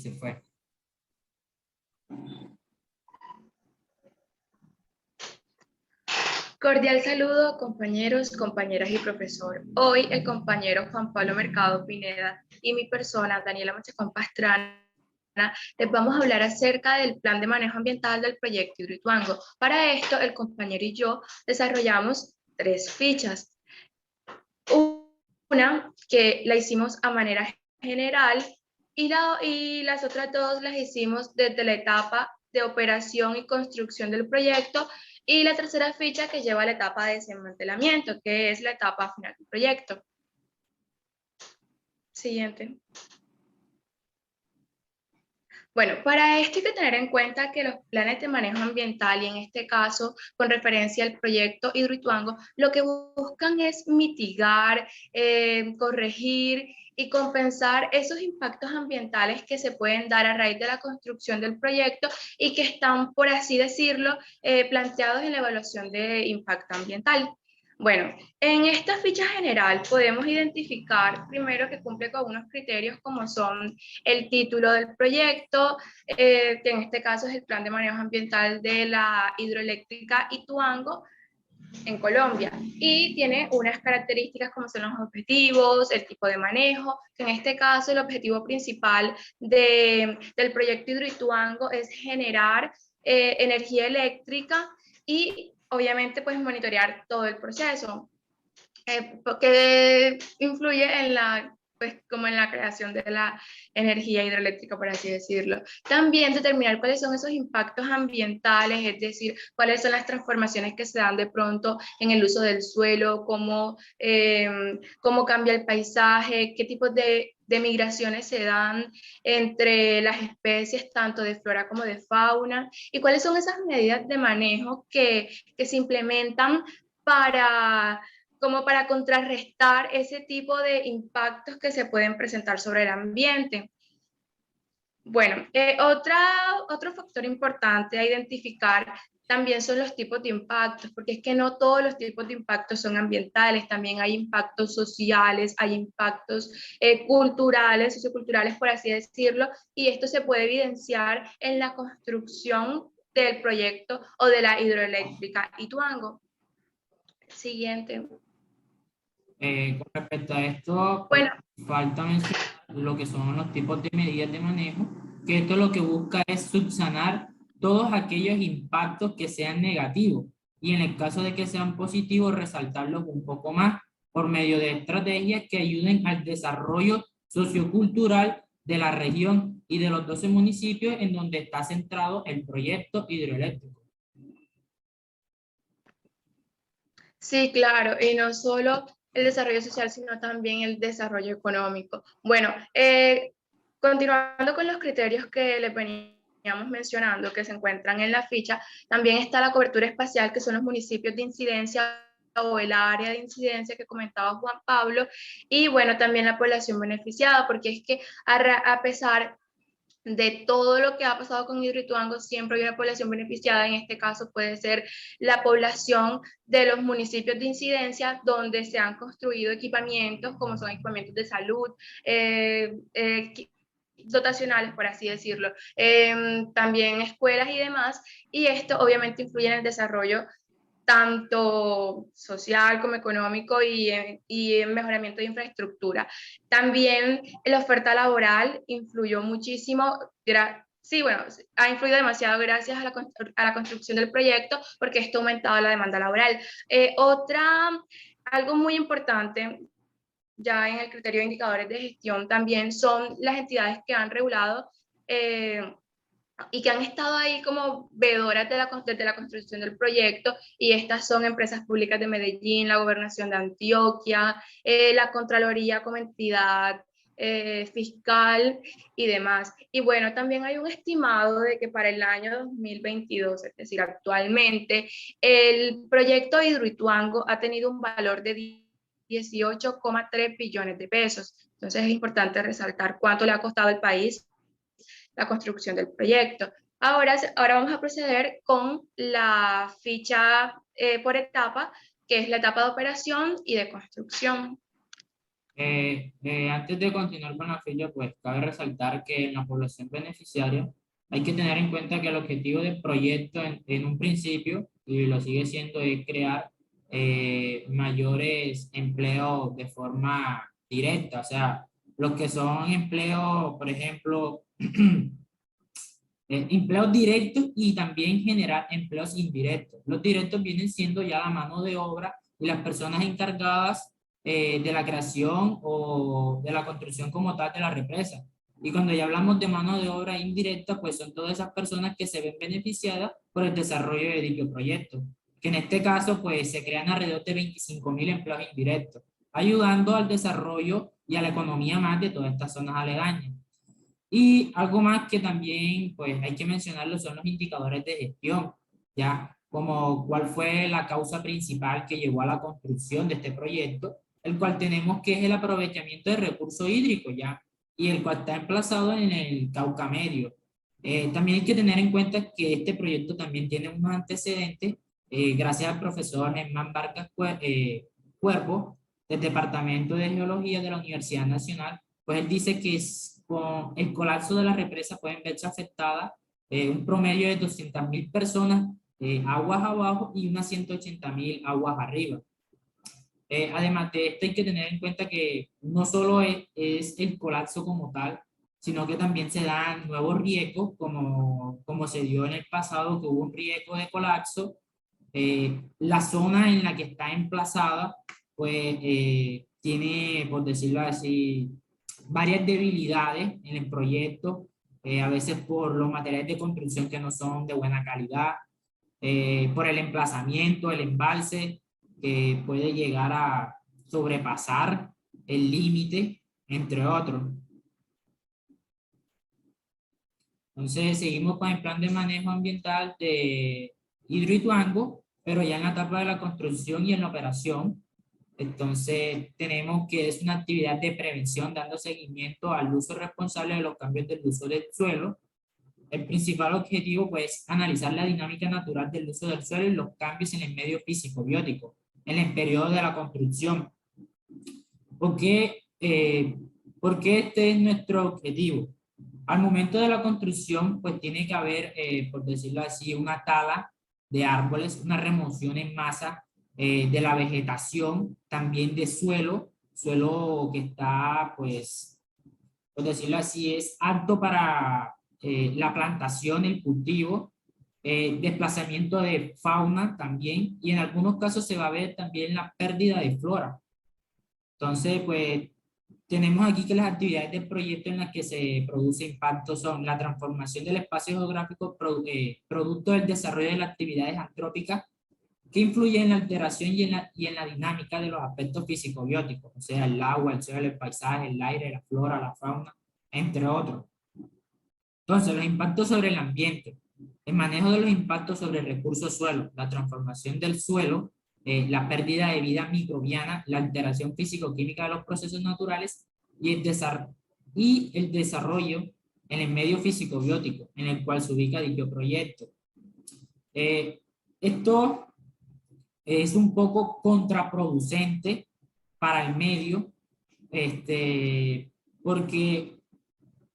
se fue. Cordial saludo, compañeros, compañeras y profesor. Hoy el compañero Juan Pablo Mercado Pineda y mi persona, Daniela Machacón Pastrana, les vamos a hablar acerca del plan de manejo ambiental del proyecto Hidroituango. Para esto, el compañero y yo desarrollamos 3 fichas. Una que la hicimos a manera general y las otras 2 las hicimos desde la etapa de operación y construcción del proyecto, y la tercera ficha que lleva la etapa de desmantelamiento, que es la etapa final del proyecto. Siguiente. Bueno, para esto hay que tener en cuenta que los planes de manejo ambiental, y en este caso con referencia al proyecto Hidroituango, lo que buscan es mitigar, corregir y compensar esos impactos ambientales que se pueden dar a raíz de la construcción del proyecto y que están, por así decirlo, planteados en la evaluación de impacto ambiental. Bueno, en esta ficha general podemos identificar primero que cumple con unos criterios como son el título del proyecto, que en este caso es el Plan de Manejo Ambiental de la Hidroeléctrica Ituango en Colombia, y tiene unas características como son los objetivos, el tipo de manejo, que en este caso el objetivo principal del proyecto Hidroituango es generar energía eléctrica y obviamente pues monitorear todo el proceso, que influye en la, pues, como en la creación de la energía hidroeléctrica, por así decirlo. También determinar cuáles son esos impactos ambientales, es decir, cuáles son las transformaciones que se dan de pronto en el uso del suelo, cómo cambia el paisaje, qué tipos de migraciones se dan entre las especies, tanto de flora como de fauna, y cuáles son esas medidas de manejo que se implementan como para contrarrestar ese tipo de impactos que se pueden presentar sobre el ambiente. Bueno, otro factor importante a identificar también son los tipos de impactos, porque es que no todos los tipos de impactos son ambientales, también hay impactos sociales, hay impactos culturales, socioculturales, por así decirlo, y esto se puede evidenciar en la construcción del proyecto o de la hidroeléctrica Ituango. Siguiente. Con respecto a esto, pues, Bueno, falta mencionar lo que son los tipos de medidas de manejo, que esto lo que busca es subsanar todos aquellos impactos que sean negativos y en el caso de que sean positivos, resaltarlos un poco más por medio de estrategias que ayuden al desarrollo sociocultural de la región y de los 12 municipios en donde está centrado el proyecto hidroeléctrico. sí, claro, y no solo el desarrollo social, sino también el desarrollo económico. Bueno, continuando con los criterios que le veníamos mencionando, que se encuentran en la ficha, también está la cobertura espacial, que son los municipios de incidencia o el área de incidencia que comentaba Juan Pablo, y bueno, también la población beneficiada, porque es que a pesar de todo lo que ha pasado con Hidroituango, siempre hay una población beneficiada. En este caso puede ser la población de los municipios de incidencia donde se han construido equipamientos, como son equipamientos de salud, dotacionales, por así decirlo, también escuelas y demás, y esto obviamente influye en el desarrollo tanto social como económico y en mejoramiento de infraestructura. También la oferta laboral influyó muchísimo, sí, bueno, ha influido demasiado gracias a la construcción del proyecto, porque esto ha aumentado la demanda laboral. Algo muy importante ya en el criterio de indicadores de gestión también son las entidades que han regulado y que han estado ahí como veedoras desde la construcción del proyecto, y estas son Empresas Públicas de Medellín, la Gobernación de Antioquia, la Contraloría como entidad fiscal y demás. Y bueno, también hay un estimado de que para el año 2022, es decir, actualmente, el proyecto Hidroituango ha tenido un valor de 18,3 billones de pesos. Entonces es importante resaltar cuánto le ha costado al país la construcción del proyecto. Ahora vamos a proceder con la ficha por etapa, que es la etapa de operación y de construcción. Antes de continuar con la ficha, pues cabe resaltar que en la población beneficiaria hay que tener en cuenta que el objetivo del proyecto en un principio, y lo sigue siendo, es crear mayores empleos de forma directa, o sea, los que son empleos, por ejemplo, empleos directos y también generar empleos indirectos. Los directos vienen siendo ya la mano de obra y las personas encargadas de la creación o de la construcción como tal de la represa. Y cuando ya hablamos de mano de obra indirecta, pues son todas esas personas que se ven beneficiadas por el desarrollo de dicho proyecto, que en este caso pues se crean alrededor de 25.000 empleos indirectos, ayudando al desarrollo y a la economía más de todas estas zonas aledañas. Y algo más que también pues hay que mencionarlo son los indicadores de gestión, ya como cuál fue la causa principal que llevó a la construcción de este proyecto, el cual tenemos que es el aprovechamiento de recursos hídricos, ya, y el cual está emplazado en el Cauca Medio. También hay que tener en cuenta que este proyecto también tiene unos antecedentes, gracias al profesor Germán Vargas Cuervo, del Departamento de Geología de la Universidad Nacional, pues él dice que con el colapso de la represa pueden verse afectadas un promedio de 200.000 personas aguas abajo y unas 180.000 aguas arriba. Además de esto hay que tener en cuenta que no solo es el colapso como tal, sino que también se dan nuevos riesgos, como se dio en el pasado, que hubo un riesgo de colapso. La zona en la que está emplazada, pues tiene, por decirlo así, varias debilidades en el proyecto, a veces por los materiales de construcción que no son de buena calidad, por el emplazamiento, el embalse, que puede llegar a sobrepasar el límite, entre otros. Entonces, seguimos con el plan de manejo ambiental de Hidroituango, pero ya en la etapa de la construcción y en la operación. Entonces, tenemos que es una actividad de prevención, dando seguimiento al uso responsable de los cambios del uso del suelo. El principal objetivo, pues, analizar la dinámica natural del uso del suelo y los cambios en el medio físico-biótico en el periodo de la construcción. ¿Por qué, porque este es nuestro objetivo? Al momento de la construcción, pues tiene que haber, por decirlo así, una tala de árboles, una remoción en masa de la vegetación, también de suelo que está, pues, por decirlo así, es apto para la plantación, el cultivo, desplazamiento de fauna también, y en algunos casos se va a ver también la pérdida de flora. Entonces, pues, tenemos aquí que las actividades del proyecto en las que se produce impacto son la transformación del espacio geográfico producto del desarrollo de las actividades antrópicas que influyen en la alteración y en la dinámica de los aspectos físico-bióticos, o sea, el agua, el suelo, el paisaje, el aire, la flora, la fauna, entre otros. Entonces, los impactos sobre el ambiente, el manejo de los impactos sobre el recurso suelo, la transformación del suelo, la pérdida de vida microbiana, la alteración físico-química de los procesos naturales y el desarrollo en el medio físico-biótico en el cual se ubica dicho proyecto. Esto es un poco contraproducente para el medio, porque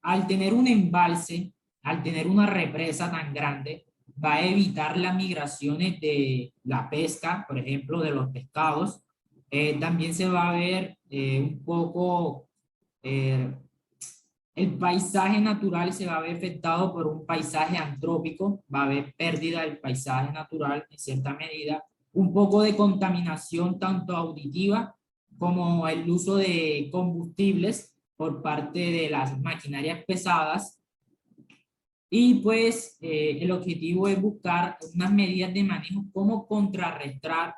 al tener un embalse, al tener una represa tan grande, va a evitar las migraciones de la pesca, por ejemplo, de los pescados. También se va a ver un poco, el paisaje natural se va a ver afectado por un paisaje antrópico, va a haber pérdida del paisaje natural en cierta medida, un poco de contaminación tanto auditiva como el uso de combustibles por parte de las maquinarias pesadas. Y pues el objetivo es buscar unas medidas de manejo, cómo contrarrestar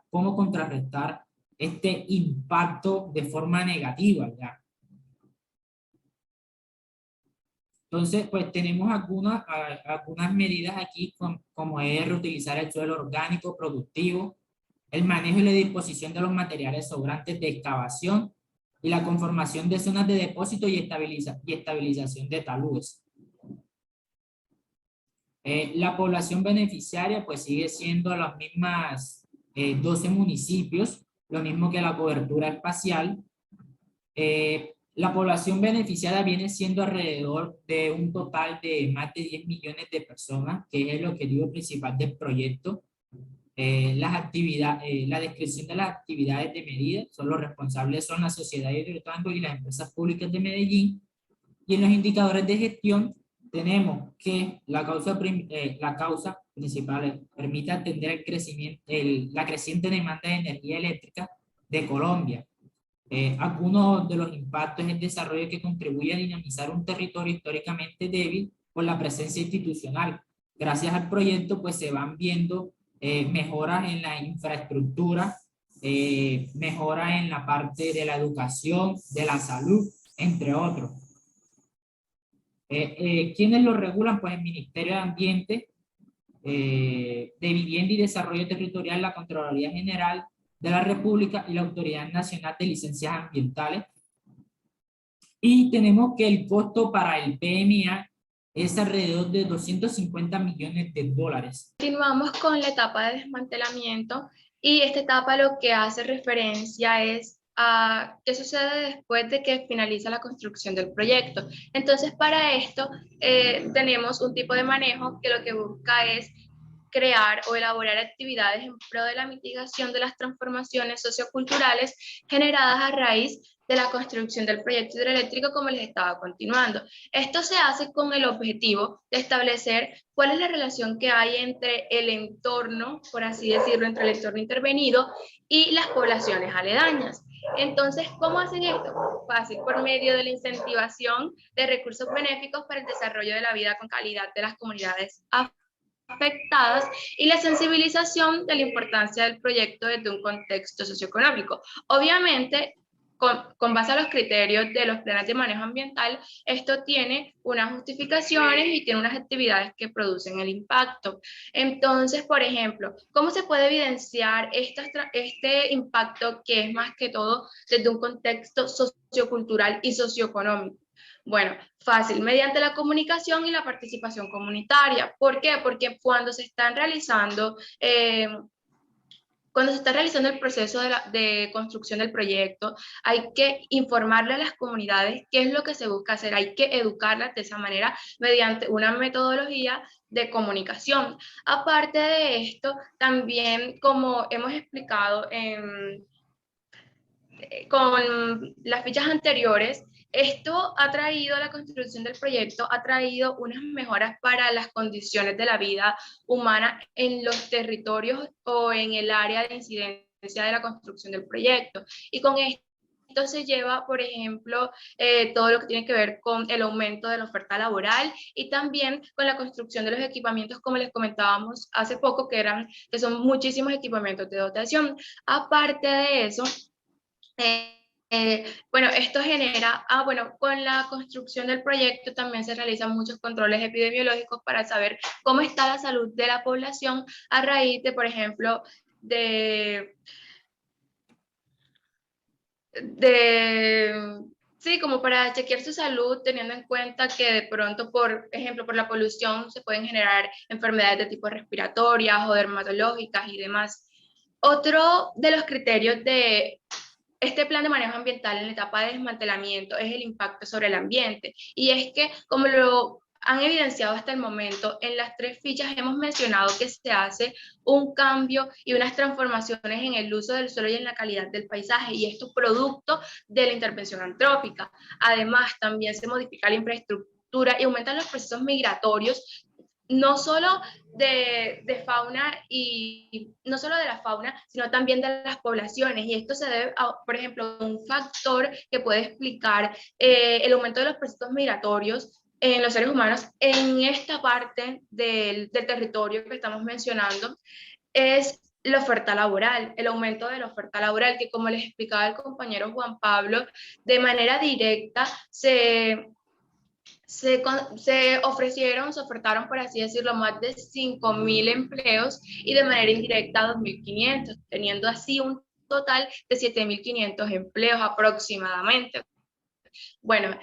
este impacto de forma negativa, ¿ya? Entonces, pues tenemos algunas medidas aquí, como es reutilizar el suelo orgánico productivo, el manejo y la disposición de los materiales sobrantes de excavación y la conformación de zonas de depósito y estabilización de taludes. La población beneficiaria pues sigue siendo las mismas 12 municipios, lo mismo que la cobertura espacial. La población beneficiada viene siendo alrededor de un total de más de 10 millones de personas, que es el objetivo principal del proyecto. La descripción de las actividades de medida, son los responsables son la Sociedad Hidroituango y las empresas públicas de Medellín. Y en los indicadores de gestión tenemos que la causa principal permite atender el crecimiento, la creciente demanda de energía eléctrica de Colombia. Algunos de los impactos es el desarrollo que contribuye a dinamizar un territorio históricamente débil por la presencia institucional. Gracias al proyecto, pues se van viendo mejoras en la infraestructura, mejoras en la parte de la educación, de la salud, entre otros. ¿Quiénes lo regulan? Pues el Ministerio de Ambiente, de Vivienda y Desarrollo Territorial, la Contraloría General de la República y la Autoridad Nacional de Licencias Ambientales. Y tenemos que el costo para el PMA es alrededor de 250 millones de dólares. Continuamos con la etapa de desmantelamiento y esta etapa lo que hace referencia es a qué sucede después de que finaliza la construcción del proyecto. Entonces, para esto tenemos un tipo de manejo que lo que busca es crear o elaborar actividades en pro de la mitigación de las transformaciones socioculturales generadas a raíz de la construcción del proyecto hidroeléctrico, como les estaba continuando. Esto se hace con el objetivo de establecer cuál es la relación que hay entre el entorno, por así decirlo, entre el entorno intervenido y las poblaciones aledañas. Entonces, ¿cómo hacen esto? Fácil, por medio de la incentivación de recursos benéficos para el desarrollo de la vida con calidad de las comunidades afectadas y la sensibilización de la importancia del proyecto desde un contexto socioeconómico. Obviamente, con base a los criterios de los planes de manejo ambiental, esto tiene unas justificaciones y tiene unas actividades que producen el impacto. Entonces, por ejemplo, ¿cómo se puede evidenciar este impacto que es más que todo desde un contexto sociocultural y socioeconómico? Bueno, fácil, mediante la comunicación y la participación comunitaria. ¿Por qué? Porque cuando se está realizando el proceso de construcción del proyecto, hay que informarle a las comunidades qué es lo que se busca hacer, hay que educarlas de esa manera mediante una metodología de comunicación. Aparte de esto, también como hemos explicado con las fichas anteriores, esto ha traído, la construcción del proyecto ha traído unas mejoras para las condiciones de la vida humana en los territorios o en el área de incidencia de la construcción del proyecto. Y con esto se lleva, por ejemplo, todo lo que tiene que ver con el aumento de la oferta laboral y también con la construcción de los equipamientos, como les comentábamos hace poco, que son muchísimos equipamientos de dotación. Aparte de eso, bueno, esto genera, bueno, con la construcción del proyecto también se realizan muchos controles epidemiológicos para saber cómo está la salud de la población a raíz de, por ejemplo, sí, como para chequear su salud, teniendo en cuenta que de pronto, por ejemplo, por la polución se pueden generar enfermedades de tipo respiratorias o dermatológicas y demás. Otro de los criterios de este plan de manejo ambiental en la etapa de desmantelamiento es el impacto sobre el ambiente. Y es que, como lo han evidenciado hasta el momento, en las tres fichas hemos mencionado que se hace un cambio y unas transformaciones en el uso del suelo y en la calidad del paisaje, y esto producto de la intervención antrópica. Además, también se modifica la infraestructura y aumentan los procesos migratorios, no solo de fauna y no solo de la fauna, sino también de las poblaciones. Y esto se debe a, por ejemplo, a un factor que puede explicar el aumento de los procesos migratorios en los seres humanos en esta parte del territorio que estamos mencionando, es la oferta laboral, el aumento de la oferta laboral, que como les explicaba el compañero Juan Pablo, de manera directa se ofertaron, por así decirlo, más de 5.000 empleos y de manera indirecta 2.500, teniendo así un total de 7.500 empleos aproximadamente. Bueno,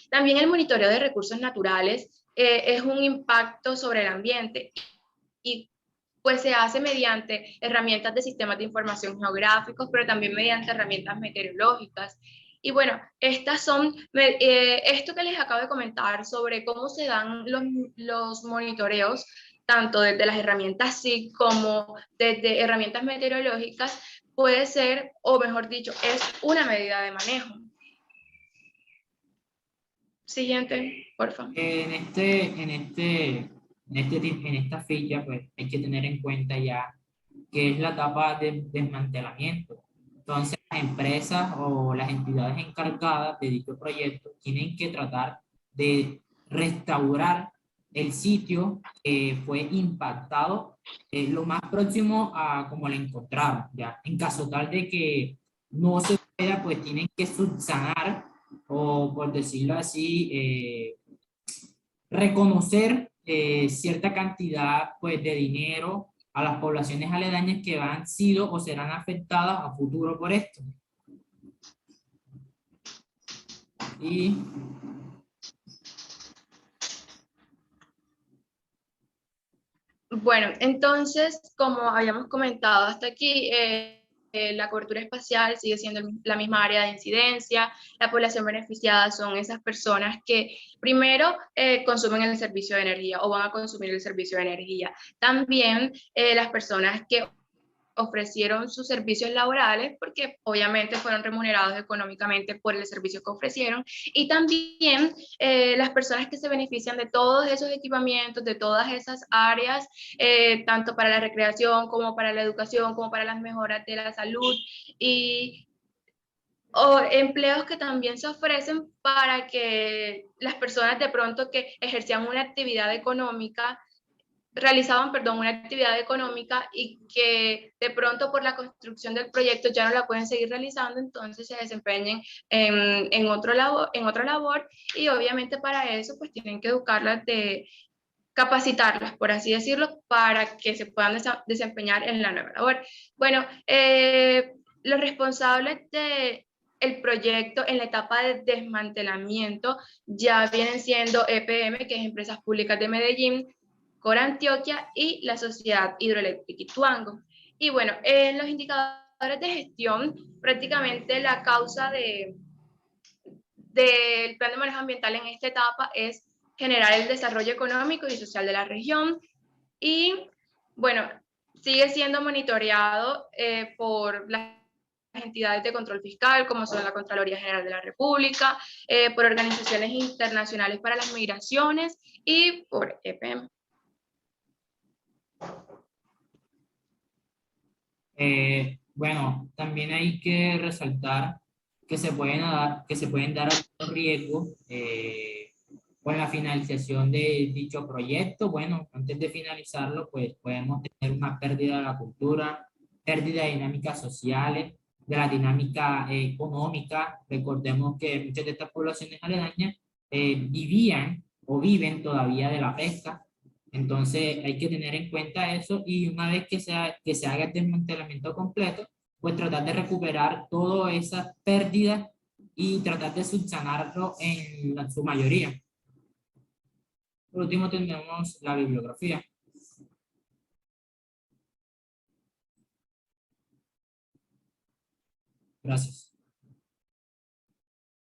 también el monitoreo de recursos naturales es un impacto sobre el ambiente y pues se hace mediante herramientas de sistemas de información geográficos, pero también mediante herramientas meteorológicas. Y bueno, estas son, esto que les acabo de comentar sobre cómo se dan los monitoreos, tanto desde las herramientas SIG como desde herramientas meteorológicas, puede ser, o mejor dicho, es una medida de manejo. Siguiente, por favor. En esta ficha, pues hay que tener en cuenta ya que es la etapa de desmantelamiento. Entonces, las empresas o las entidades encargadas de dicho proyecto tienen que tratar de restaurar el sitio que fue impactado lo más próximo a como lo encontraron, ¿ya? En caso tal de que no se pueda, pues tienen que subsanar o, por decirlo así, reconocer cierta cantidad pues, de dinero a las poblaciones aledañas que han sido o serán afectadas a futuro por esto. Y bueno, entonces, como habíamos comentado hasta aquí, la cobertura espacial sigue siendo la misma área de incidencia. La población beneficiada son esas personas que primero consumen el servicio de energía o van a consumir el servicio de energía. También las personas que ofrecieron sus servicios laborales porque obviamente fueron remunerados económicamente por el servicio que ofrecieron, y también las personas que se benefician de todos esos equipamientos, de todas esas áreas, tanto para la recreación como para la educación, como para las mejoras de la salud, y o empleos que también se ofrecen para que las personas de pronto que ejercían una actividad económica realizaban, perdón, una actividad económica y que de pronto por la construcción del proyecto ya no la pueden seguir realizando, entonces se desempeñen en otra labor, y obviamente para eso pues tienen que educarlas, de capacitarlas, por así decirlo, para que se puedan desempeñar en la nueva labor. Bueno, los responsables de el proyecto en la etapa de desmantelamiento ya vienen siendo EPM, que es Empresas Públicas de Medellín, Cora Antioquia y la Sociedad Hidroeléctrica Ituango. Y bueno, en los indicadores de gestión, prácticamente la causa del plan de manejo ambiental en esta etapa es generar el desarrollo económico y social de la región, y bueno, sigue siendo monitoreado por las entidades de control fiscal, como son la Contraloría General de la República, por organizaciones internacionales para las migraciones y por EPM. bueno, también hay que resaltar que se pueden dar algunos riesgos con la finalización de dicho proyecto. Bueno, antes de finalizarlo, pues podemos tener una pérdida de la cultura, pérdida de dinámicas sociales, de la dinámica económica. Recordemos que muchas de estas poblaciones aledañas vivían o viven todavía de la pesca. Entonces hay que tener en cuenta eso, y una vez que se haga el desmantelamiento completo, pues tratar de recuperar todas esas pérdidas y tratar de subsanarlo en su mayoría. Por último tenemos la bibliografía. Gracias.